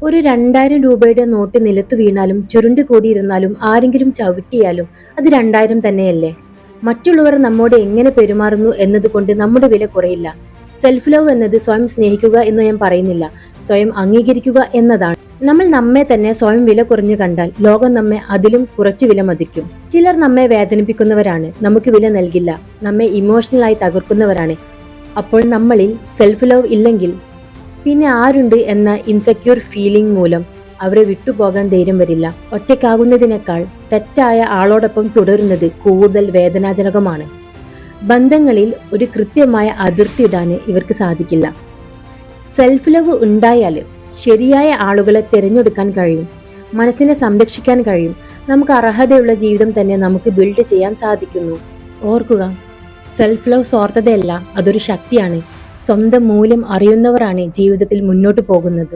ഒരു 2000 രൂപയുടെ നോട്ട് നിലത്തു വീണാലും ചുരുണ്ട് കൂടിയിരുന്നാലും ആരെങ്കിലും ചവിട്ടിയാലും അത് 2000 തന്നെയല്ലേ. മറ്റുള്ളവർ നമ്മോട് എങ്ങനെ പെരുമാറുന്നു എന്നതുകൊണ്ട് നമ്മുടെ വില കുറയില്ല. സെൽഫ് ലവ് എന്നത് സ്വയം സ്നേഹിക്കുക എന്ന് ഞാൻ പറയുന്നില്ല, സ്വയം അംഗീകരിക്കുക എന്നതാണ്. നമ്മൾ നമ്മെ തന്നെ സ്വയം വില കുറഞ്ഞു കണ്ടാൽ ലോകം നമ്മെ അതിലും കുറച്ചു വില മതിക്കും. ചിലർ നമ്മെ വേദനിപ്പിക്കുന്നവരാണ്, നമുക്ക് വില നൽകില്ല, നമ്മെ ഇമോഷണലായി തകർക്കുന്നവരാണ്. അപ്പോൾ നമ്മളിൽ സെൽഫ് ലവ് ഇല്ലെങ്കിൽ പിന്നെ ആരുണ്ട് എന്ന ഇൻസെക്യൂർ ഫീലിംഗ് മൂലം അവരെ വിട്ടുപോകാൻ ധൈര്യം വരില്ല. ഒറ്റയ്ക്കാകുന്നതിനേക്കാൾ തെറ്റായ ആളോടൊപ്പം തുടരുന്നത് കൂടുതൽ വേദനാജനകമാണ്. ബന്ധങ്ങളിൽ ഒരു കൃത്യമായ അതിർത്തി ഇടാൻ ഇവർക്ക് സാധിക്കില്ല. സെൽഫ് ലവ് ഉണ്ടായാൽ ശരിയായ ആളുകളെ തിരഞ്ഞെടുക്കാൻ കഴിയും, മനസ്സിനെ സംരക്ഷിക്കാൻ കഴിയും, നമുക്ക് അർഹതയുള്ള ജീവിതം തന്നെ നമുക്ക് ബിൽഡ് ചെയ്യാൻ സാധിക്കുന്നു. ഓർക്കുക, സെൽഫ് ലവ് സ്വാർത്ഥതയല്ല, അതൊരു ശക്തിയാണ്. സ്വന്തം മൂല്യം അറിയുന്നവരാണ് ജീവിതത്തിൽ മുന്നോട്ട് പോകുന്നത്.